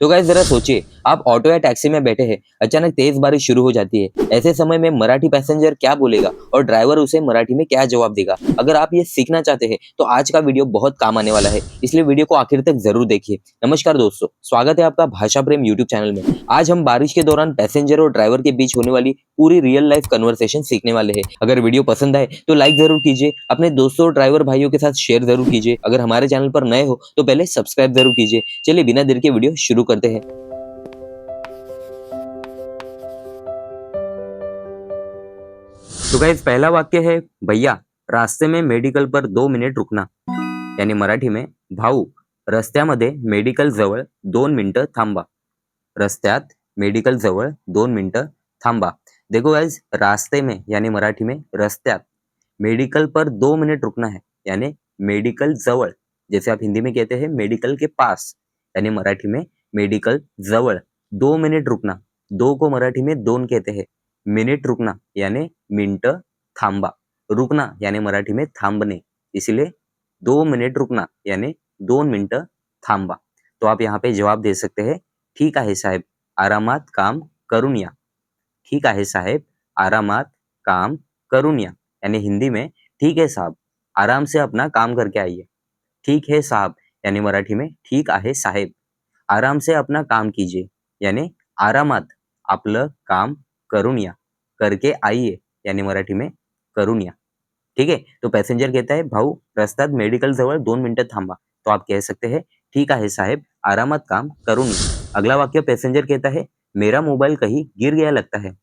तो गाइस जरा सोचिए, आप ऑटो या टैक्सी में बैठे हैं, अचानक तेज बारिश शुरू हो जाती है। ऐसे समय में मराठी पैसेंजर क्या बोलेगा और ड्राइवर उसे मराठी में क्या जवाब देगा। अगर आप ये सीखना चाहते हैं तो आज का वीडियो बहुत काम आने वाला है, इसलिए वीडियो को आखिर तक जरूर देखिए। नमस्कार दोस्तों, स्वागत है आपका भाषा प्रेम यूट्यूब चैनल में। आज हम बारिश के दौरान पैसेंजर और ड्राइवर के बीच होने वाली पूरी रियल लाइफ कन्वर्सेशन सीखने वाले हैं। अगर वीडियो पसंद आए तो लाइक जरूर कीजिए, अपने दोस्तों और ड्राइवर भाइयों के साथ शेयर जरूर कीजिए। अगर हमारे चैनल पर नए हो तो पहले सब्सक्राइब जरूर कीजिए। चलिए बिना देर के वीडियो शुरू करते हैं। तो गाइस पहला वाक्य है, भैया रास्ते में मेडिकल पर 2 मिनिट रुकना। यानी मराठी में, भाऊ रस्त्यामध्ये मेडिकल जवळ 2 मिनिटं थांबा। रस्त्यात मेडिकल जवळ 2 मिनिटं थांबा। देखो गाइस, रास्ते में यानी मराठी में रस्त्यात, मेडिकल पर 2 मिनट रुकना है यानी मेडिकल जवळ। जैसे आप हिंदी में कहते हैं मेडिकल के पास, यानी मराठी में मेडिकल जवळ 2 मिनिट रुकना। दो को मराठी में दोन कहते हैं। मिनिट रुकना यानी मिनटं थांबा। रुकना यानी मराठी में थांबणे, इसलिए 2 मिनिट रुकना यानी 2 मिनिटं थांबा। तो आप यहाँ पे जवाब दे सकते हैं, ठीक आहे साहेब, आरामात काम करून या। ठीक आहे साहेब, आरामात काम करून या। यानी हिंदी में, ठीक है साहब, आराम से अपना काम करके आइए। ठीक है साहब यानी मराठी में, ठीक आहे साहेब, आराम से अपना काम कीजिए। यानी आरामात आपलं काम करून या, करके आइए यानी मराठी में करून या। ठीक है, तो पैसेंजर कहता है, भाऊ रस्त्यात मेडिकल जवळ 2 मिनिटं थांबा। तो आप कह सकते हैं, ठीक आहे साहेब, आरामात काम करून या। अगला वाक्य पैसेंजर कहता है, मेरा मोबाईल कहीं गिर गया लगता है।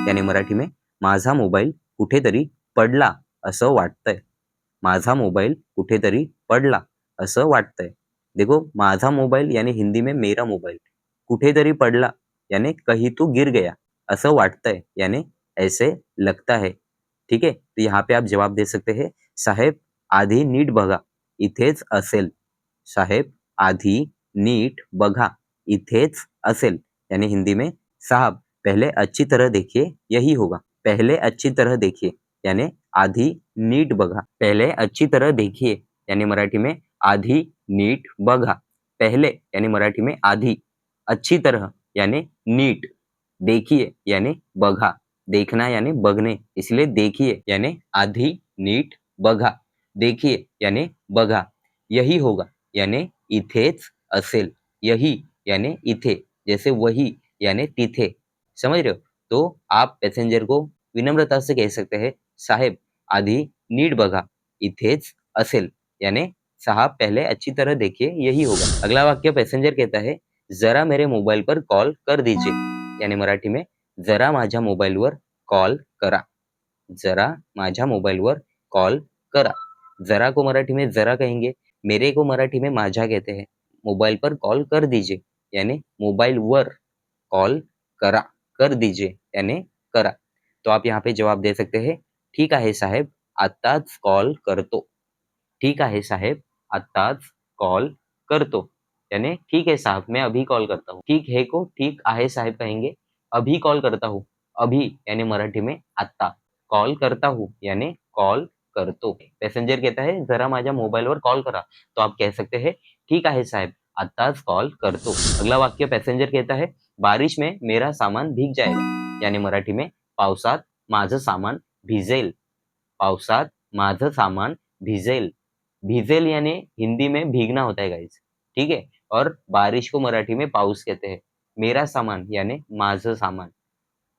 यानी मराठी में, माझा मोबाईल कुठेतरी पडला असं वाटतंय। माझा मोबाईल कुठेतरी पडला असं वाटतंय। देखो, माझा मोबाईल यानी हिंदी में मेरा मोबाईल, कुठेतरी पडला यानी कहीं तो गिर गया, असं वाटतंय यानी ऐसे लगता है। ठीक है, तो यहाँ पे आप जवाब दे सकते हैं, साहेब आधी नीट बघा, इथेच असेल। साहेब आधी नीट बघा, इथेच असेल। यानी हिंदी में, साहब पहले अच्छी तरह देखिए, यही होगा। पहले अच्छी तरह देखिए यानी आधी नीट बघा। पहले अच्छी तरह देखिए यानी मराठी में आधी नीट बघा। पहले यानी मराठी में आधी, अच्छी तरह यानी नीट, देखिए यानी बघा, देखना यानी बघणे, इसलिए देखिए यानी आधी नीट बघा, देखिए यानी बघा। यही होगा यानी इथेच असेल। यही यानी इथे, जैसे वही यानी तिथे। समझ रहे हो? तो आप पैसेंजर को विनम्रता से कह सकते हैं, साहेब आधी नीट बघा, इथेच असेल। यानी साहब पहले अच्छी तरह देखिए, यही होगा। अगला वाक्य पैसेंजर कहता है, जरा मेरे मोबाइल पर कॉल कर दीजिए। यानी मराठी में, जरा माझ्या मोबाईलवर कॉल करा। जरा माझ्या मोबाईलवर कॉल करा। जरा को मराठी में जरा कहेंगे, मेरे को मराठी में माझा कहते हैं। मोबाइल पर कॉल कर दीजिए यानी मोबाइल वर कॉल करा, कर दीजिए यानी करा। तो आप यहाँ पे जवाब दे सकते हैं, ठीक आहे साहेब, आत्ताच कॉल करतो। ठीक आहे साहेब, आत्ताच कॉल करतो। यानी ठीक है साहब, मैं अभी कॉल करता हूँ। ठीक है को ठीक आहे साहेब कहेंगे, अभी कॉल करता हूँ। अभी यानी मराठी में आत्ता, कॉल करता हूँ यानी कॉल करतो। पैसेंजर कहता है, जरा माझ्या मोबाईलवर कॉल करा। तो आप कह सकते हैं, ठीक आहे साहेब, आत्ताच कॉल करतो। अगला वाक्य पैसेंजर कहता है, बारिश में मेरा सामान भीग जाएगा। यानी मराठी में, पावसात माझं सामान भिजेल। पावसात माझं सामान भिजेल। भिजेल यानी हिंदी में भीगना होता है गाइस। ठीक है, और बारिश को मराठी में पाऊस कहते हैं। मेरा सामान यानी माझं सामान,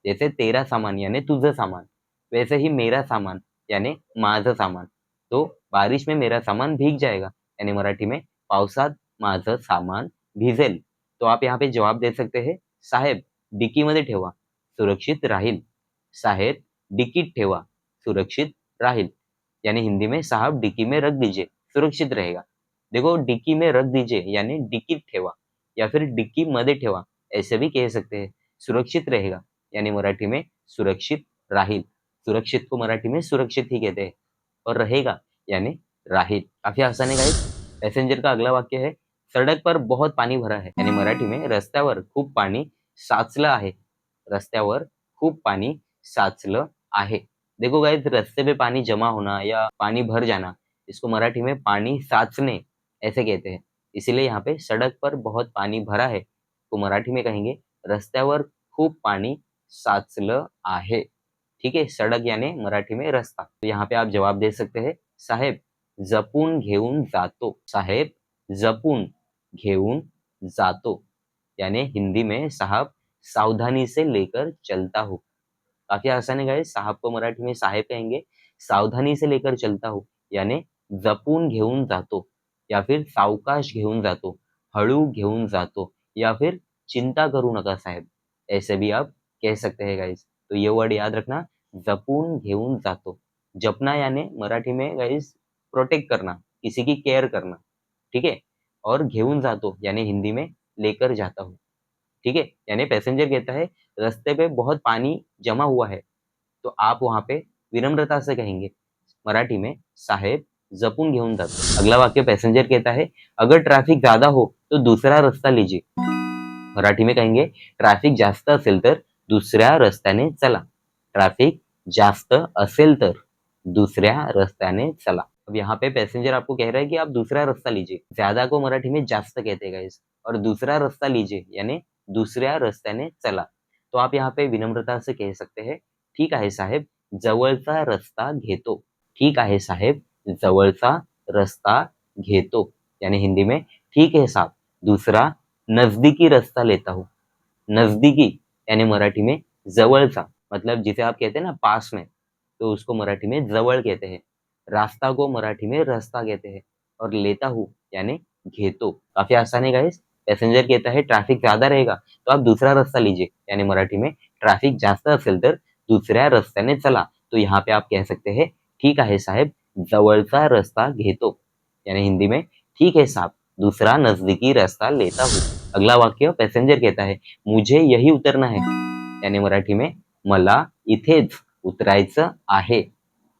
जैसे तेरा सामान यानी तुझं सामान, वैसे ही मेरा सामान यानी माझं सामान। तो बारिश में मेरा सामान भीग जाएगा यानी मराठी में, पावसात माझं सामान भिजेल। तो आप यहाँ पे जवाब दे सकते हैं, साहेब डिकीमध्ये ठेवा, सुरक्षित राहील। साहेब डिकीत ठेवा, सुरक्षित राहील। यानी हिंदी में, साहब डिक्की में रख दीजिए, सुरक्षित रहेगा। देखो, डिक्की में रख दीजिए यानी डिक्कीत ठेवा, या फिर डिक्की मध्ये ठेवा, ऐसे भी कह सकते हैं। सुरक्षित रहेगा यानी मराठी में सुरक्षित राहील। सुरक्षित को मराठी में सुरक्षित ही कहते हैं, और रहेगा यानी राहील। काफी आसान है गाइस। पैसेंजर का अगला वाक्य है, सड़क पर बहुत पानी भरा है। यानी मराठी में, रस्त्यावर खूप पाणी साचलं आहे। रस्त्यावर खूप पाणी साचलं आहे। देखो गाइस, रास्ते पे पानी जमा होना या पानी भर जाना, इसको मराठी में पानी साचने ऐसे कहते हैं। इसीलिए यहाँ पे सड़क पर बहुत पानी भरा है को मराठी में कहेंगे रस्त्यावर खूप पाणी साचलं आहे। ठीक है, सड़क यानी मराठी में रास्ता। तो यहाँ पे आप जवाब दे सकते हैं साहेब जपून घेऊन जातो। साहेब जपून घेऊन जातो यानी हिंदी में साहब सावधानी से लेकर चलता हूँ। काफी आसान है गाइस, साहब को मराठी में साहेब कहेंगे, सावधानी से लेकर चलता हूँ यानी जपून घेऊन जातो, या फिर सावकाश घेऊन जातो, हळू घेऊन जातो, या फिर चिंता करू नका साहेब, ऐसे भी आप कह सकते हैं गाइस। तो ये वर्ड याद रखना, जपून घेऊन जातो। जपना यानी मराठी में गाइस प्रोटेक्ट करना, किसी की केयर करना। ठीक है, और घेऊन जातो यानी हिंदी में लेकर जाता हूँ। ठीक है, यानी पैसेंजर कहता है रास्ते पे बहुत पानी जमा हुआ है, तो आप वहां पे विनम्रता से कहेंगे मराठी में साहेब जपून घेऊन जातो। अगला वाक्य पैसेंजर कहता है अगर ट्रैफिक ज्यादा हो तो दूसरा रास्ता लीजिए। मराठी में कहेंगे ट्रॅफिक जास्त असेल तर दुसऱ्या रस्त्याने चला। ट्रॅफिक जास्त असेल तर दूसऱ्या रस्त्याने चला। अब यहाँ पे पैसेंजर आपको कह रहा है कि आप दूसरा रास्ता लीजिए। ज्यादा को मराठी में जास्त कहते हैं गाइस, और दूसरा रास्ता लीजिए यानी दुसऱ्या रस्त्याने चला। तो आप यहाँ पे विनम्रता से कह सकते हैं ठीक आहे साहेब जवळचा रस्ता घेतो। ठीक आहे साहेब जवळचा रस्ता घेतो यानी हिंदी में ठीक है साहब दूसरा नजदीकी रास्ता लेता हूँ। नजदीकी यानी मराठी में जवळचा, मतलब जिसे आप कहते हैं ना पास में, तो उसको मराठी में जवळ कहते हैं। रास्ता को मराठी में रास्ता कहते हैं, और लेता हूँ यानी घेतो। काफी आसान है गाइस। पैसेंजर कहता है ट्रैफिक ज्यादा रहेगा तो आप दूसरा रास्ता लीजिए, यानी मराठी में ट्रॅफिक जास्त असेल तर दुसऱ्या रस्त्याने चला। तो यहाँ पे आप कह सकते हैं ठीक आहे साहेब जवळचा रस्ता घेतो, यानी हिंदी में ठीक है साहब दूसरा नजदीकी रास्ता लेता हूँ। अगला वाक्य पैसेंजर कहता है मुझे यही उतरना है, यानी मराठी में मला इथेच उतरायचं आहे।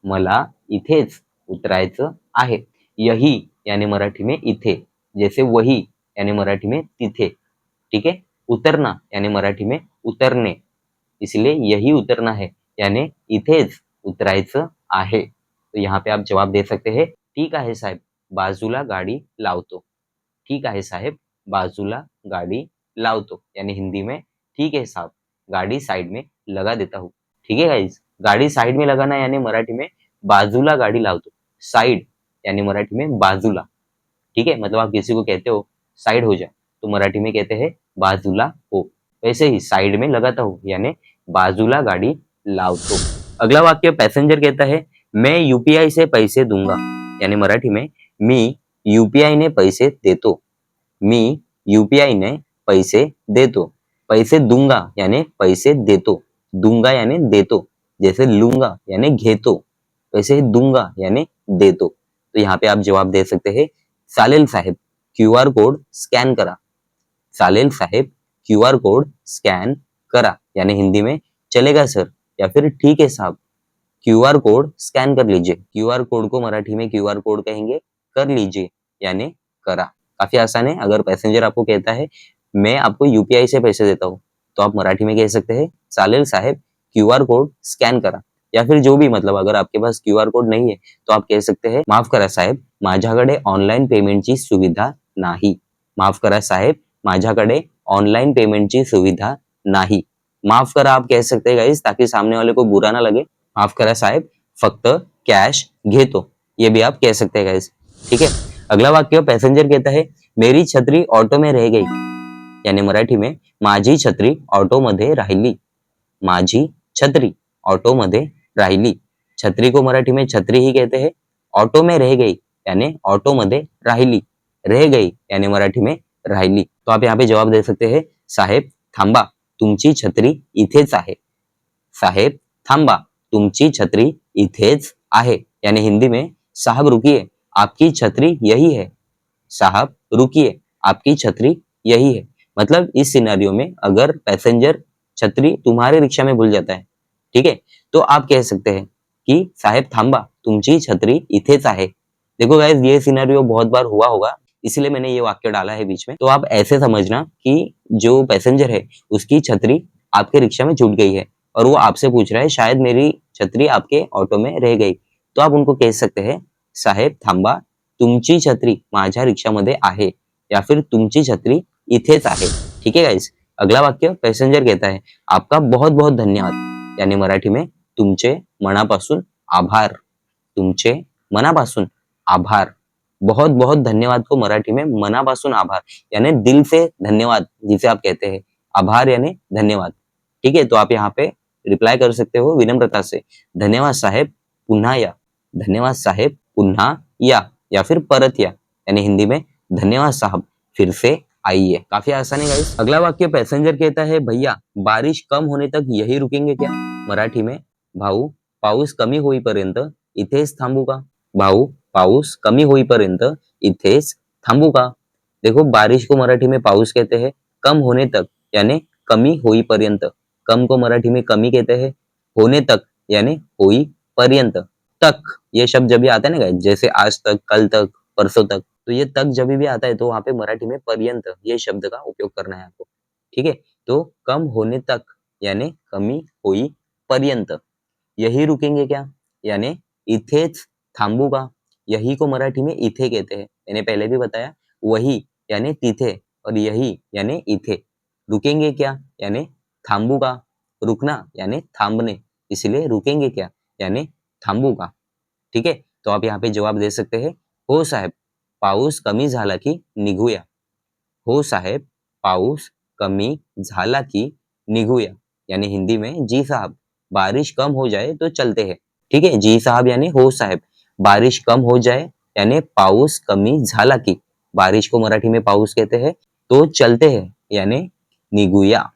मला इथेच उतरायचं आहे। यही यानी मराठी में इथे, जैसे वही यानी मराठी में तिथे। ठीक है, उतरना यानी मराठी में उतरने, इसलिए यही उतरना है यानी इथेच उतरायचं आहे। तो यहाँ पे आप जवाब दे सकते हैं ठीक आहे साहेब बाजूला गाडी लावतो। ठीक आहे साहेब बाजूला गाड़ी लावतो, यानी हिंदी में ठीक है साहब गाड़ी साइड में लगा देता हूँ। ठीक है गाइस, गाड़ी साइड में लगाना यानी मराठी में बाजूला गाड़ी लावतो। साइड यानी मराठी में बाजूला। ठीक है, मतलब आप किसी को कहते हो साइड हो जा, तो मराठी में कहते हैं बाजूला हो। वैसे ही साइड में लगाता हूँ यानी बाजूला गाड़ी लावतो। अगला वाक्य पैसेंजर कहता है मैं यूपीआई से पैसे दूंगा, यानी मराठी में मी यूपीआई ने पैसे देतो। मी यूपीआई ने पैसे देतो। पैसे दूंगा यानी पैसे देतो। दूंगा यानी देतो, जैसे लूंगा यानी घेतो, वैसे ही दूंगा यानी देतो। तो यहाँ पे आप जवाब दे सकते हैं चालेल साहेब क्यूआर कोड स्कॅन करा। चालेल साहेब क्यूआर कोड स्कॅन करा, यानी हिंदी में चलेगा सर, या फिर ठीक है साहब क्यूआर कोड स्कैन कर लीजिए। क्यूआर कोड को मराठी में क्यूआर कोड कहेंगे कर लीजिए यानी करा। काफी आसान है। अगर पैसेंजर आपको कहता है मैं आपको यूपीआई से पैसे देता हूँ, तो आप मराठी में कह सकते हैं चालेल साहेब क्यूआर कोड स्कॅन करा, या फिर जो भी, मतलब अगर आपके पास क्यूआर कोड नहीं है तो आप कह सकते हैं माफ करा साहेब माझ्याकडे ऑनलाईन पेमेंटची सुविधा नाही। माफ करा साहेब माझ्याकडे ऑनलाइन पेमेंटची सुविधा नाही। माफ करा आप कह सकते हैं गाइस, ताकि सामने वाले को बुरा ना लगे। माफ करा साहेब फक्त कैश घेतो, ये भी आप कह सकते हैं गाइस। ठीक है, अगला वाक्य पैसेंजर कहता है मेरी छत्री ऑटो में रह गई, यानी मराठी में माझी छत्री ऑटो मध्ये राहिली। माझी छत्री ऑटो मध्ये राहिली। छत्री को मराठी में छत्री ही कहते हैं। ऑटो में रह गई यानी ऑटो मध्ये राहिली। रह गई यानी मराठी में राहिली। तो आप यहाँ पे जवाब दे सकते हैं साहेब थांबा तुमची छत्री इथेच आहे। साहेब थांबा तुमची छत्री इथेच आहे, यानी हिंदी में साहब रुकिए आपकी छत्री यही है। साहब रुकिए आपकी छत्री यही है, मतलब इस सिनेरियो में अगर पैसेंजर छत्री तुम्हारे रिक्शा में भूल जाता है, ठीक है, तो आप कह सकते हैं कि साहेब थांबा तुमची छत्री इथेच आहे। देखो गाइस, ये सिनेरियो बहुत बार हुआ होगा, इसलिए मैंने ये वाक्य डाला है बीच में। तो आप ऐसे समझना कि जो पैसेंजर है उसकी छतरी आपके रिक्शा में छूट गई है और वो आपसे पूछ रहा है शायद मेरी छतरी आपके ऑटो में रह गई, तो आप उनको कह सकते हैं साहेब थांबा तुमची छत्री माझ्या रिक्षामध्ये आहे, या फिर तुमची छत्री इथेच आहे। ठीक है गाइस। अगला वाक्य पैसेंजर कहता है आपका बहुत बहुत धन्यवाद, यानी मराठी में तुमचे मनापासून आभार। तुमचे मनापासून आभार। बहुत बहुत धन्यवाद को मराठी में मनापासून आभार, यानी दिल से धन्यवाद जिसे आप कहते हैं। आभार यानी धन्यवाद। ठीक है, तो आप यहाँ पे रिप्लाई कर सकते हो विनम्रता से, धन्यवाद साहेब पुन्हा या। धन्यवाद साहेब पुन्हा या फिर परत या, यानी हिंदी में धन्यवाद साहब फिर से आइए। काफी आसान है गाइस। अगला वाक्य पैसेंजर कहता है भैया बारिश कम होने तक यही रुकेंगे क्या? मराठी में भाऊ पाऊस कमी होईपर्यंत इथेच थांबू का? भाऊ पाऊस कमी होईपर्यंत इथेच थांबू का? देखो बारिश को मराठी में पाऊस कहते हैं, कम होने तक यानी कमी होईपर्यंत। कम को मराठी में कमी कहते हैं, होने तक यानी होई पर्यंत। तक ये शब्द जब भी आता है ना गाइस, जैसे आज तक, कल तक, परसों तक, तो ये तक जब भी आता है तो वहां पे मराठी में पर्यंत ये शब्द का उपयोग करना है आपको। ठीक है, तो कम होने तक यानी कमी होई पर्यंत। यही रुकेंगे क्या यानी इथेच थांबू का? यही को मराठी में इथे कहते हैं, मैंने पहले भी बताया। वही यानी तिथे और यही यानी इथे। रुकेंगे क्या यानी थांबू का। रुकना यानी थांबने, इसलिए रुकेंगे क्या यानी थांबू का। ठीक है, तो आप यहाँ पे जवाब दे सकते हैं हो साहेब पाऊस कमी झाला की निघूया। हो साहेब पाऊस कमी झाला की निघूया, यानी हिंदी में जी साहब बारिश कम हो जाए तो चलते हैं। ठीक है, जी साहब यानी हो साहेब, बारिश कम हो जाए यानी पाऊस कमी झाला की। बारिश को मराठी में पाऊस कहते हैं, तो चलते हैं यानी निघूया।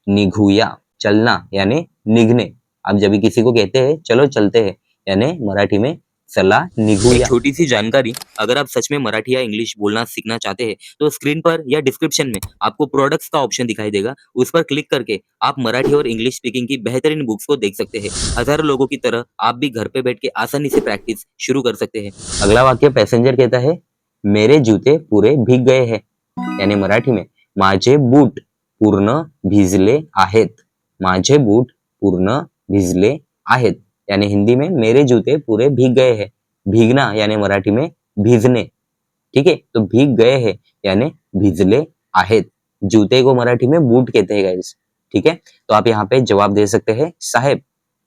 निघूया चलना यानी निघने। आप जब भी किसी को कहते हैं चलो चलते हैं, यानी मराठी में चला निघूया। एक छोटी सी जानकारी, अगर आप सच में मराठी या इंग्लिश बोलना सीखना चाहते हैं तो स्क्रीन पर या डिस्क्रिप्शन में आपको प्रोडक्ट्स का ऑप्शन दिखाई देगा, उस पर क्लिक करके आप मराठी और इंग्लिश स्पीकिंग की बेहतरीन बुक्स को देख सकते हैं। हजारों लोगों की तरह आप भी घर पे बैठ के आसानी से प्रैक्टिस शुरू कर सकते हैं। अगला वाक्य पैसेंजर कहता है मेरे जूते पूरे भीग गए हैं, यानी मराठी में माझे बूट पूर्ण भिजले आहेत। माझे बूट पूर्ण भिजले आहेत, यानी हिंदी में मेरे जूते पूरे भीग गए हैं। भीगना यानी मराठी में भीजने। ठीक है, तो भीग गए हैं यानी भिजले आहेत। जूते को मराठी में बूट कहते हैं गाइस। ठीक है, तो आप यहाँ पे जवाब दे सकते हैं साहेब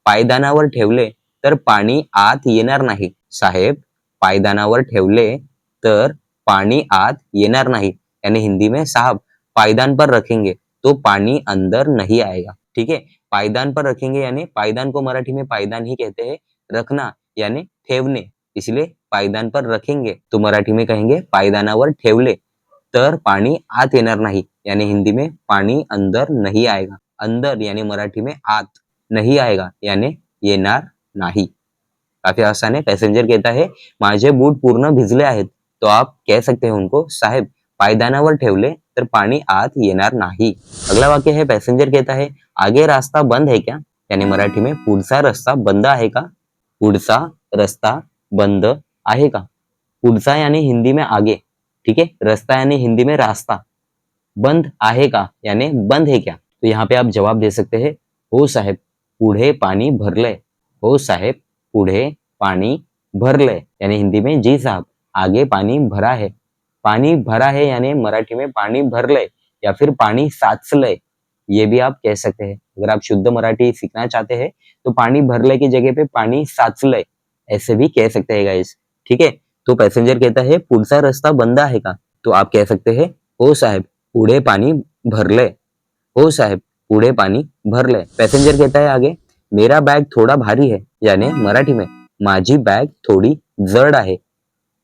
पायदानावर ठेवले तर पाणी आत येणार नाही। साहेब पायदानावर ठेवले तर पाणी आत येणार नाही, यानी हिंदी में साहब पायदान पर रखेंगे तो पानी अंदर नहीं आएगा। ठीक है, पायदान पर रखेंगे यानी पायदान को मराठी में पायदान ही कहते हैं। रखना यानी ठेवणे, इसलिए पायदान पर रखेंगे तो मराठी में कहेंगे पायदानावर ठेवले तर पाणी आत येणार नाही, यानी हिंदी में पानी अंदर नहीं आएगा। अंदर यानी मराठी में आत, नहीं आएगा यानी येणार नाही। काफी आसान है। पैसेंजर कहता है माझे बूट पूर्ण भिजले आहेत, तो आप कह सकते हैं उनको साहेब पायदानावर ठेवले तर पाणी आत येणार नाही। अगला वाक्य है पैसेंजर कहता है आगे रास्ता बंद है क्या, यानी मराठी में पुढचा रस्ता बंद आहे का? पुढचा रस्ता बंद आहे का? पुढचा यानी हिंदी में आगे, ठीक है, रस्ता यानी हिंदी में रास्ता, बंद आहे का यानी बंद है क्या? तो यहाँ पे आप जवाब दे सकते हैं हो साहेब पुढे पाणी भरलंय। हो साहेब पुढे पाणी भरलंय, यानी हिंदी में जी साहब आगे पानी भरा है। पानी भरा है यानी मराठी में पानी भरलंय या फिर पानी साचलंय, ये भी आप कह सकते हैं। अगर आप शुद्ध मराठी सीखना चाहते हैं तो पानी भरलंय की जगह पे पानी साचलंय ऐसे भी कह सकते हैं गाइस। ठीक है, तो पैसेंजर कहता है पुढचा रस्ता बंद आहे का, तो आप कह सकते हैं हो साहेब पुढे पानी भरलंय। हो साहेब पुढे पानी भरलंय। पैसेंजर कहता है आगे मेरा बैग थोड़ा भारी है, यानी मराठी में माझी बैग थोड़ी जड आहे।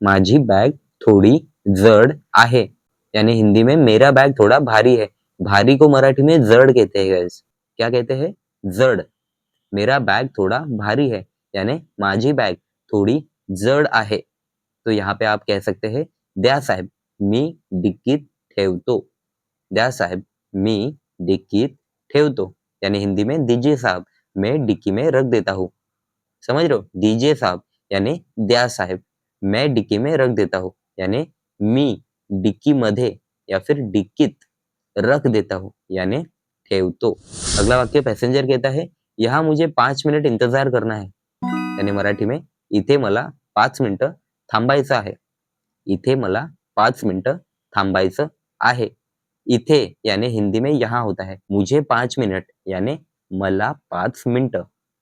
माझी बैग थोड़ी जड आहे, यानी हिंदी में मेरा बैग थोड़ा भारी है। भारी को मराठी में जड कहते हैं गाइस। क्या कहते हैं? जड। मेरा बैग थोड़ा भारी है यानी माझी बैग थोड़ी जड आहे। तो यहाँ पे आप कह सकते हैं द्या साहेब मी डिक्कीत ठेवतो। द्या साहेब मी डिक्कीत ठेवतो, यानी हिंदी में दीजिए साहब मैं डिक्की में रख देता हूँ। समझ रहे हो? दीजिए साहब यानी द्या साहेब, मैं डिक्की में रख देता हूँ यानी मी डिक्की मध्ये या फिर डिक्कीत रख देता हूँ यानी ठेवतो। अगला वाक्य पैसेंजर कहता है यहाँ मुझे 5 मिनिट इंतजार करना है, यानी मराठी में इथे मला 5 मिनिटं थांबायचं आहे। इथे मला 5 मिनिटं थांबायचं आहे। इथे यानी हिंदी में यहाँ होता है। मुझे 5 मिनट यानी मला 5 मिनिट,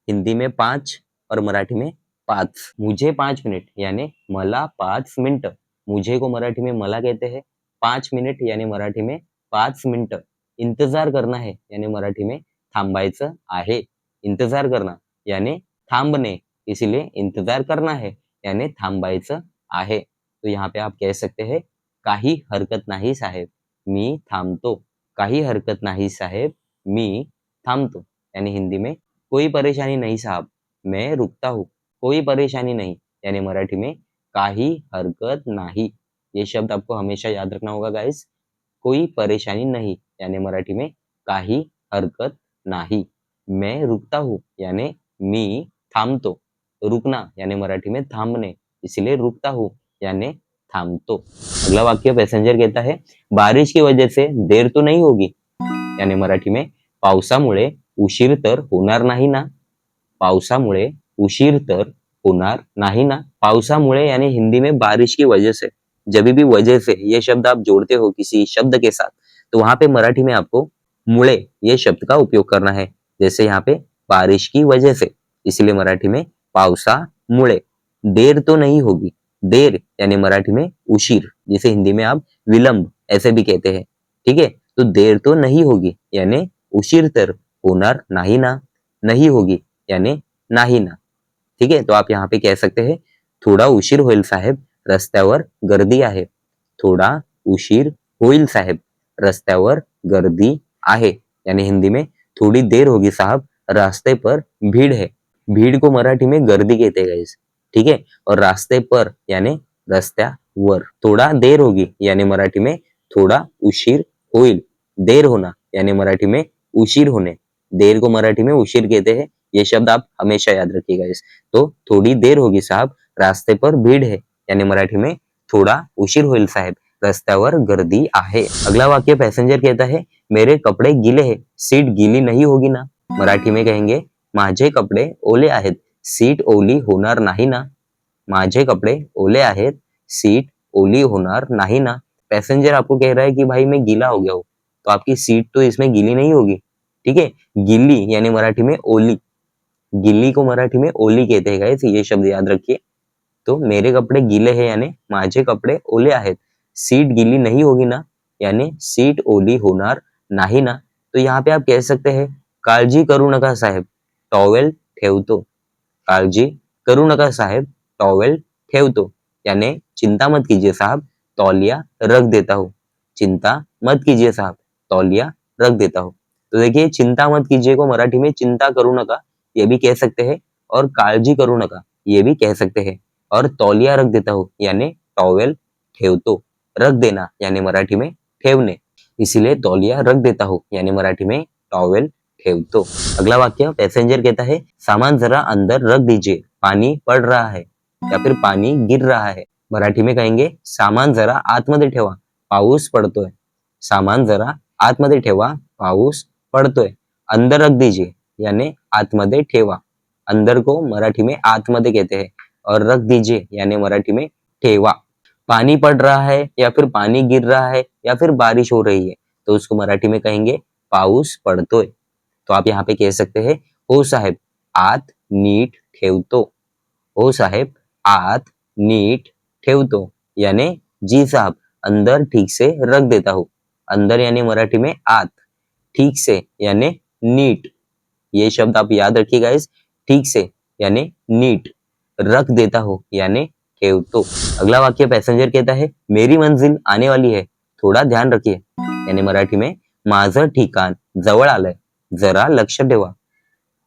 हिंदी में 5 और मराठी में 5। मुझे 5 मिनट यानी मला 5 मिनिट, मुझे को मराठी में मला कहते हैं, 5 मिनिट यानी मराठी में 5 मिनिट। इंतजार करना है यानी मराठी में थांबायचं आहे। इंतजार करना यानी थांबणे, इसीलिए इंतजार करना है यानी थांबायचं आहे। तो यहाँ पे आप कह सकते हैं काही हरकत नाही साहेब, मी थांबतो। काही हरकत नाही साहेब, मी थांबतो। यानी हिंदी में कोई परेशानी नहीं साहब, मैं रुकता हूँ। कोई परेशानी नहीं यानी मराठी में काही हरकत नाही। ये शब्द आपको हमेशा याद रखना होगा गाइस। कोई परेशानी नहीं यानी मराठी में काही हरकत नाही। मैं रुकता हूँ यानी मी थांबतो। रुकना यानी मराठी में थांबणे, इसलिए रुकता हूँ यानी थांबतो। अगला वाक्य पैसेंजर कहता है बारिश की वजह से देर तो नहीं होगी, यानी मराठी में पावसामुळे उशीर तर होणार नाही ना। पावसामुळे उशीर तर होणार नहीं ना। पावसामुळे यानी हिंदी में बारिश की वजह से। जब भी वजह से ये शब्द आप जोड़ते हो किसी शब्द के साथ, तो वहां पे मराठी में आपको मुळे ये शब्द का उपयोग करना है। जैसे यहाँ पे बारिश की वजह से, इसलिए मराठी में पावसामुळे। देर तो नहीं होगी, देर यानी मराठी में उशीर, जिसे हिंदी में आप विलंब ऐसे भी कहते हैं। ठीक है, तो देर तो नहीं होगी यानी उशीर तर होणार नाही ना। नहीं होगी यानी नाही ना। ठीक है, तो आप यहाँ पे कह सकते हैं थोड़ा उशीर होईल साहेब, रस्त्यावर गर्दी आहे। थोड़ा उशीर होईल साहेब, रस्त्यावर गर्दी आहे। यानी हिंदी में थोड़ी देर होगी साहब, रास्ते पर भीड़ है। भीड़ को मराठी में गर्दी कहते हैं गाइस। ठीक है, और रास्ते पर यानी रस्त्यावर। थोड़ा देर होगी यानी मराठी में थोड़ा उशीर होईल। देर होना यानी मराठी में उशीर होने। देर को मराठी में उशीर कहते हैं। ये शब्द आप हमेशा याद रखिएगा इस। तो थोड़ी देर होगी साहब, रास्ते पर भीड़ है, यानी मराठी में थोड़ा उशीर होईल साहेब, रस्त्यावर गर्दी आहे। अगला वाक्य पैसेंजर कहता है मेरे कपड़े गीले हैं, सीट गीली नहीं होगी ना। मराठी में कहेंगे माझे कपडे ओले आहेत, सीट ओली होणार नाही ना। माझे कपड़े ओले आहेत, सीट ओली होणार नाही ना। पैसेंजर आपको कह रहा है कि भाई मैं गीला हो गया हूँ, तो आपकी सीट तो इसमें गीली नहीं होगी। ठीक है, गीली यानी मराठी में ओली। गिल्ली को मराठी में ओली कहते हैं गाइस, ये शब्द याद रखिए। तो मेरे कपड़े गीले हैं यानी माझे कपड़े ओले आहेत। सीट गीली नहीं होगी ना, यानी सीट ओली होणार नाही ना। तो यहाँ पे आप कह सकते हैं काळजी करू नका साहेब, टॉवेल ठेवतो। काळजी करू नका साहेब, टॉवेल ठेवतो, यानी चिंता मत कीजिए साहब, तौलिया रख देता हूँ। चिंता मत कीजिए साहब, तौलिया रख देता हूँ। तो देखिए चिंता मत कीजिए को मराठी में चिंता करू नका ये भी कह सकते हैं, और काळजी करू नका ये भी कह सकते हैं, और तौलिया रख देता हूँ यानी टॉवेल ठेवतो। रख देना यानी मराठी में ठेवणे, इसीलिए तौलिया रख देता हूँ यानी मराठी में टॉवेल ठेवतो। अगला वाक्य पैसेंजर कहता है सामान जरा अंदर रख दीजिए, पानी पड़ रहा है, या फिर पानी गिर रहा है। मराठी में कहेंगे सामान जरा आतमध्ये ठेवा, पाऊस पडतोय। सामान जरा आतमध्ये ठेवा, पाऊस पडतोय। अंदर रख दीजिए यानी आतमध्ये ठेवा। अंदर को मराठी में आतमध्ये कहते हैं, और रख दीजिए यानी मराठी में ठेवा। पानी पड़ रहा है या फिर पानी गिर रहा है या फिर बारिश हो रही है, तो उसको मराठी में कहेंगे पाऊस पडतोय। तो आप यहाँ पे कह सकते हैं हो साहेब आत नीट ठेवतो। हो साहेब आत नीट ठेवतो, यानी जी साहब अंदर ठीक से रख देता हूँ। अंदर यानी मराठी में आत, ठीक से यानी नीट। ये शब्द आप याद रखिएगा इस, ठीक से यानी नीट, रख देता हो यानी ठेवतो। अगला वाक्य पैसेंजर कहता है मेरी मंजिल आने वाली है, थोड़ा ध्यान रखिए। यानी मराठी में माझं ठिकाण जवळ आलंय, जरा लक्ष ठेवा।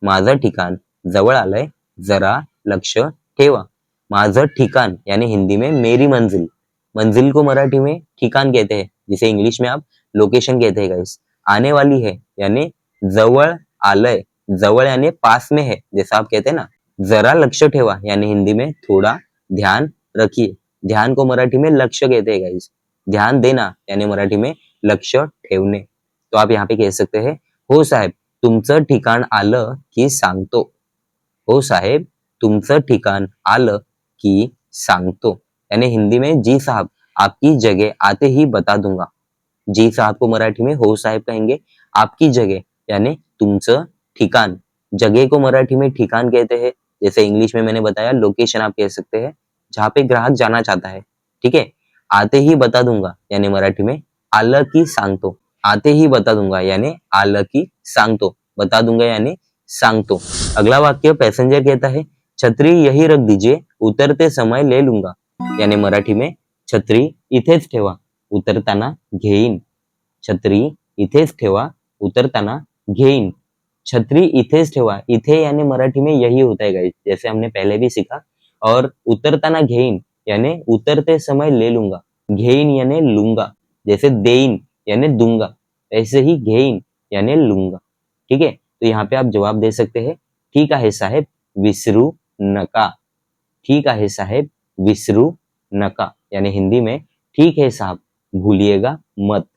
माझं ठिकाण जवळ आलंय, जरा लक्ष ठेवा। माझं ठिकाण यानी हिंदी में मेरी मंजिल। मंजिल को मराठी में ठिकाण कहते हैं, जिसे इंग्लिश में आप लोकेशन कहते हैं गाइस। आने वाली है यानी जवळ आलय, जवळ यानी पास में है, जैसा आप कहते हैं ना। जरा लक्ष ठेवा यानी हिंदी में थोड़ा ध्यान रखिए। ध्यान को मराठी में लक्ष्य कहते हैं गाइस। ध्यान देना यानी मराठी में लक्ष ठेवणे। तो आप यहाँ पे कह सकते हैं हो साहेब तुमचं ठिकाण आलं की सांगतो। हो साहेब तुमचं ठिकाण आलं की सांगतो, यानी हिंदी में जी साहब आपकी जगह आते ही बता दूंगा। जी साहब को मराठी में हो साहेब कहेंगे। आपकी जगह यानी तुमचं ठिकाण, जगह को मराठी में ठिकाण कहते हैं। जैसे इंग्लिश में मैंने बताया लोकेशन आप कह सकते हैं, जहाँ पे ग्राहक जाना चाहता है। ठीक है। आते ही बता दूंगा यानी मराठी में आलं की सांगतो। आते ही बता दूंगा यानी आलं की सांगतो, बता दूंगा यानी सांगतो। अगला वाक्य पैसेंजर कहता है छतरी यही रख दीजिए, उतरते समय ले लूंगा। यानी मराठी में छत्री इथेच ठेवा, उतरताना घेईन। छत्री इथेच ठेवा, उतरताना घेईन। छतरी इथेच ठेवा, इथे यानी मराठी में यही होता है गाइस, जैसे हमने पहले भी सीखा। और उतरताना घेईन यानी उतरते समय ले लूंगा। घेईन यानी लूंगा, जैसे देईन यानी दूंगा, ऐसे ही घेईन यानी लूंगा। ठीक है। तो यहाँ पे आप जवाब दे सकते हैं ठीक आहे साहेब, विसरू नका। ठीक आहे साहेब, विसरू नका यानी हिंदी में ठीक है साहब, भूलिएगा मत।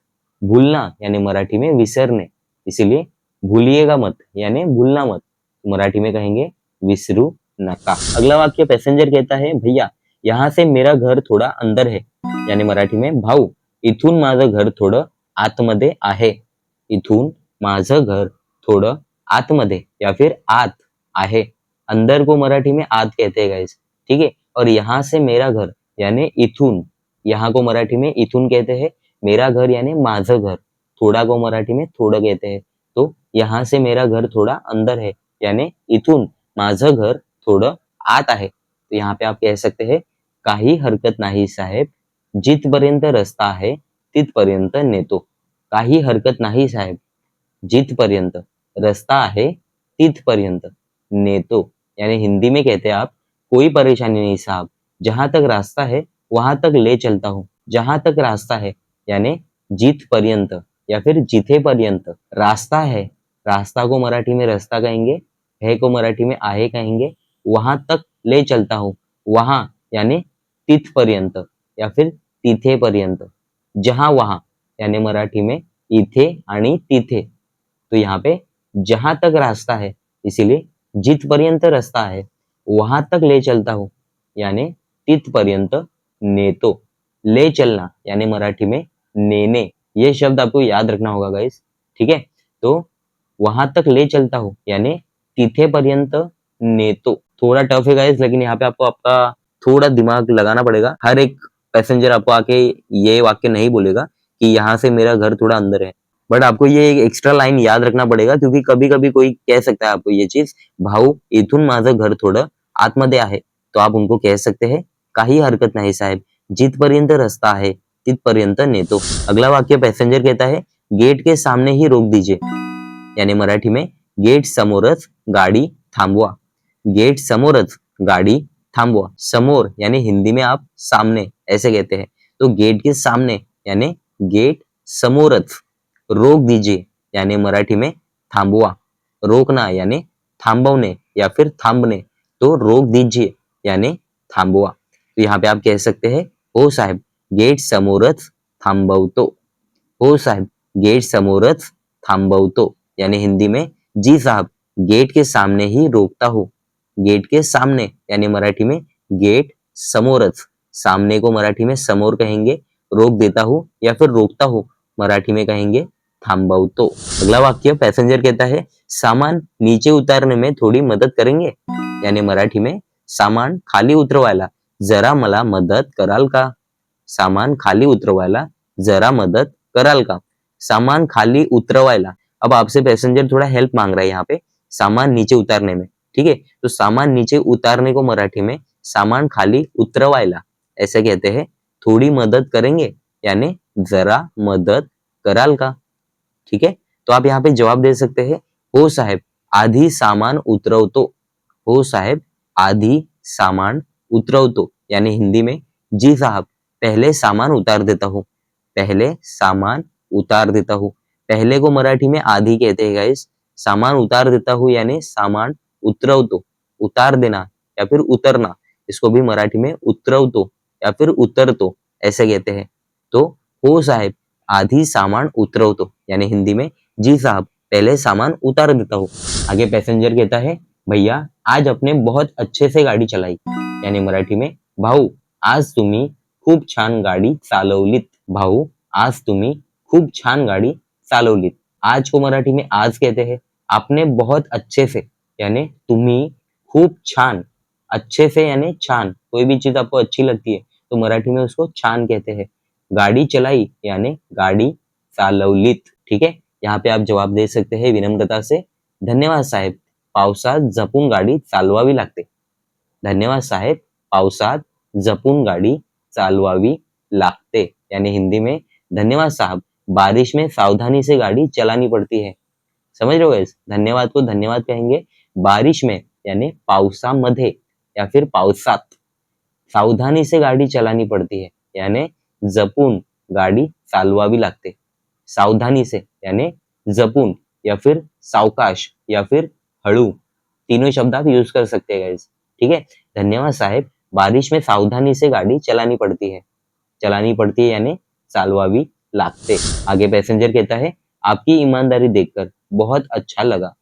भूलना यानी मराठी में विसरने, इसीलिए भूलिएगा मत यानी भूलना मत, मराठी में कहेंगे विसरू नका। अगला वाक्य पैसेंजर कहता है भैया यहाँ से मेरा घर थोड़ा अंदर है। यानी मराठी में भाऊ इथून माझं घर थोडं आतमध्ये आहे। इथून माझं घर थोडं आतमध्ये या फिर आत आहे। अंदर को मराठी में आत कहते हैं गाइस। ठीक है। और यहाँ से मेरा घर यानी इथून, यहाँ को मराठी में इथून कहते हैं। मेरा घर यानी माझं घर, थोड़ा को मराठी में थोडं कहते हैं। तो यहाँ से मेरा घर थोड़ा अंदर है यानी इथून माझं घर थोडं आत आहे। तो यहाँ पे आप कह सकते हैं काही हरकत नाही साहेब, जिथपर्यंत रस्ता आहे तिथपर्यंत नेतो। काही हरकत नाही साहेब, जिथपर्यंत रस्ता आहे तिथपर्यंत नेतो। यानी हिंदी में कहते हैं आप कोई परेशानी नहीं साहब, जहां तक रास्ता है वहां तक ले चलता हूँ। जहां तक रास्ता है यानी जिथपर्यंत या फिर जिथेपर्यंत रास्ता है, रास्ता को मराठी में रास्ता कहेंगे, है को मराठी में आहे कहेंगे। वहां तक ले चलता हूँ, वहां यानी तिथपर्यंत या फिर तिथेपर्यंत। जहां वहां यानी मराठी में इथे आणि तिथे। तो यहाँ पे जहां तक रास्ता है, इसीलिए जिथपर्यंत रास्ता है वहां तक ले चलता हूँ यानी तिथपर्यंत नेतो। ले चलना यानी मराठी में नेने, ये शब्द आपको याद रखना होगा गाइस। ठीक है। तो वहां तक ले चलता हूँ यानी तिथेपर्यंत नेतो। थोड़ा टफ है गाइस, लेकिन यहाँ पे आपको आपका थोड़ा दिमाग लगाना पड़ेगा। हर एक पैसेंजर आपको आके ये वाक्य नहीं बोलेगा कि यहाँ से मेरा घर थोड़ा अंदर है, बट आपको ये एक एक्स्ट्रा लाइन याद रखना पड़ेगा, क्योंकि कभी कभी कोई कह सकता है आपको ये चीज, भाऊ इथून माझं घर थोडं आतमध्ये आहे, तो आप उनको कह सकते हैं काही हरकत नाही साहेब, जिथपर्यंत रस्ता आहे तिथपर्यंत नेतो। अगला वाक्य पैसेंजर कहता है गेट के सामने ही रोक दीजिए। यानी मराठी में गेट समोरच गाड़ी थांबवा। गेट समोरच गाड़ी थांबवा। समोर यानी हिंदी में आप सामने ऐसे कहते हैं, तो गेट के सामने यानी गेट समोरच रोक दीजिए यानी मराठी में थांबवा। रोकना यानी थांबवणे या फिर थांबने, तो रोक दीजिए यानी थांबवा। तो यहाँ पे आप कह सकते हैं हो साहेब गेट समोरच थांबवतो। हो साहेब गेट समोरच थांबवतो यानी हिंदी में जी साहब गेट के सामने ही रोकता हूँ। गेट के सामने यानी मराठी में गेट समोरच, सामने को मराठी में समोर कहेंगे, रोक देता हूँ या फिर रोकता हूँ मराठी में कहेंगे थांबवतो। अगला वाक्य पैसेंजर कहता है सामान नीचे उतारने में थोड़ी मदद करेंगे। यानी मराठी में सामान खाली उतरवायला जरा मला मदत कराल का। सामान खाली उतरवायला जरा मदत कराल का। सामान खाली उतरवायला, अब आपसे पैसेंजर थोड़ा हेल्प मांग रहा है यहाँ पे सामान नीचे उतारने में। ठीक है। तो सामान नीचे उतारने को मराठी में सामान खाली उतरवायला ऐसे कहते हैं, थोड़ी मदद करेंगे यानी जरा मदद कराल का। ठीक है। तो आप यहाँ पे जवाब दे सकते हैं हो साहेब आधी सामान उतरवतो। हो साहेब आधी सामान उतरवतो यानी हिंदी में जी साहब पहले सामान उतार देता हूँ। पहले सामान उतार देता हूँ, पहले को मराठी में आधी कहते हैं गाइस। सामान उतार देता हूँ यानी सामान उतरवतो, उतार देना या फिर उतरना, इसको भी मराठी में उतरवतो या फिर उतरतो ऐसे कहते हैं। तो हो साहेब आधी सामान उतरवतो यानी हिंदी में जी साहब पहले सामान उतार देता हूँ। आगे पैसेंजर कहता है भैया आज अपने बहुत अच्छे से गाड़ी चलाई। यानी मराठी में भाऊ आज तुम्ही खूप छान गाडी चालवलीत। भाऊ आज तुम्ही खूप छान गाड़ी चालवलीत. आज को मराठी में आज कहते हैं आपने बहुत अच्छे से, यानी तुम्ही खूप छान, अच्छे से यानी छान, कोई भी चीज आपको अच्छी लगती है तो मराठी में उसको छान कहते हैं. गाड़ी चलाई यानी गाड़ी चालवलीत. ठीक है, यहाँ पे आप जवाब दे सकते हैं विनम्रता से. धन्यवाद साहेब, पावसात जपून गाडी चालवावी लागते. धन्यवाद साहेब, पावसात जपून गाड़ी चालवावी लागते. यानी हिंदी में धन्यवाद साहब, बारिश में सावधानी से गाड़ी चलानी पड़ती है. समझ रहे हो guys? धन्यवाद को धन्यवाद कहेंगे बारिश में यानी पावसामध्ये या फिर पावसात. सावधानी से गाड़ी चलानी पड़ती है यानी जपून गाड़ी चालवावी लागते. सावधानी से यानी जपून या फिर सावकाश या फिर हळू, तीनों शब्द आप यूज कर सकते हैं गाइस. ठीक है, धन्यवाद साहेब, बारिश में सावधानी से गाड़ी चलानी पड़ती है. चलानी पड़ती है यानी चालवावी लागते. आगे पैसेंजर कहता है आपकी ईमानदारी देखकर बहुत अच्छा लगा.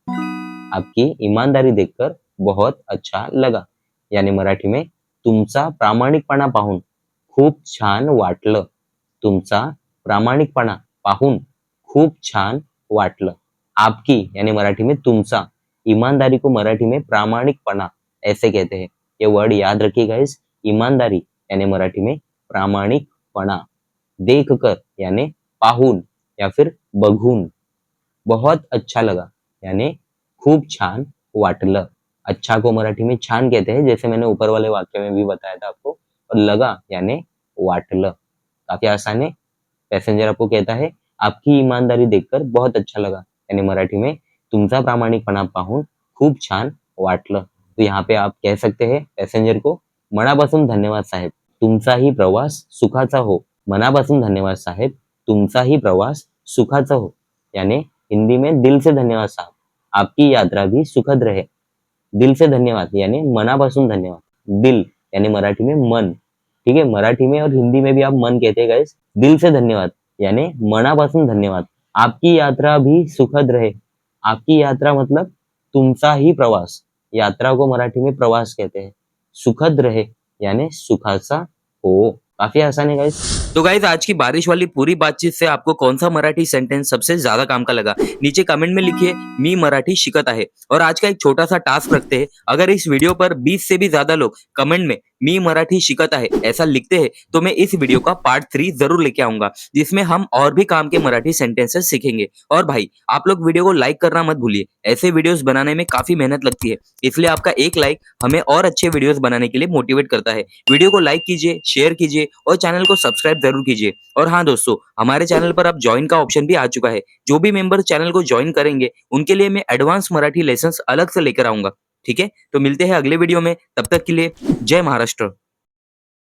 आपकी ईमानदारी देखकर बहुत अच्छा लगा. यानी मराठी में तुमचा प्रामाणिकपणा पाहून खूप छान वाटलं. तुमचा प्रामाणिकपणा पाहून खूप छान वाटलं. आपकी यानी मराठी में तुमचा, ईमानदारी को मराठी में प्रामाणिकपणा ऐसे कहते हैं. ये वर्ड याद रखिएगा इस. ईमानदारी यानी मराठी में प्रामाणिकपणा. देखकर यानी पाहून या फिर बघून. बहुत अच्छा लगा यानी खूप छान वाटलं. अच्छा को मराठी में छान कहते हैं, जैसे मैंने ऊपर वाले वाक्य में भी बताया था आपको. और लगा यानी वाटलं. काफी आसान है. पैसेंजर आपको कहता है आपकी ईमानदारी देखकर बहुत अच्छा लगा, यानी मराठी में तुमचा प्रामाणिकपणा पाहून खूप छान वाटलं. तो यहाँ पे आप कह सकते हैं पैसेंजर को मनापासून धन्यवाद साहेब, तुमचाही प्रवास सुखाचा हो. मनापासून धन्यवाद साहेब, तुमचाही प्रवास सुखाचा हो. यानी हिंदी में दिल से धन्यवाद साहब, आपकी यात्रा भी सुखद रहे. दिल से धन्यवाद यानी मनापासून धन्यवाद. दिल यानी मराठी में मन. ठीक है, मराठी में और हिंदी में भी आप मन कहते हैं गाइस. दिल से धन्यवाद यानी मनापासून धन्यवाद. आपकी यात्रा भी सुखद रहे. आपकी यात्रा मतलब तुमचा ही प्रवास. यात्रा को मराठी में प्रवास कहते हैं. सुखद रहे यानी सुखाचा हो. काफी आसान है गाइस. तो गाइस आज की बारिश वाली पूरी बातचीत से आपको कौन सा मराठी सेंटेंस सबसे ज्यादा काम का लगा, नीचे कमेंट में लिखिए. मी मराठी शिकत आहे. और आज का एक छोटा सा टास्क रखते हैं. अगर इस वीडियो पर 20 से भी ज्यादा लोग कमेंट में मी मराठी शिकत आहे ऐसा लिखते हैं तो मैं इस वीडियो का पार्ट 3 जरूर लेके आऊंगा, जिसमें हम और भी काम के मराठी सेंटेंसेस सीखेंगे. और भाई आप लोग वीडियो को लाइक करना मत भूलिए. ऐसे वीडियोस बनाने में काफी मेहनत लगती है, इसलिए आपका एक लाइक हमें और अच्छे वीडियोस बनाने के लिए मोटिवेट करता है. वीडियो को लाइक कीजिए, शेयर कीजिए और चैनल को सब्सक्राइब जरूर कीजिए. और हाँ दोस्तों, हमारे चैनल पर अब ज्वाइन का ऑप्शन भी आ चुका है. जो भी मेंबर चैनल को ज्वाइन करेंगे उनके लिए मैं एडवांस मराठी लेसन्स अलग से लेकर आऊंगा. ठीक है, तो मिलते हैं अगले वीडियो में. तब तक के लिए जय महाराष्ट्र.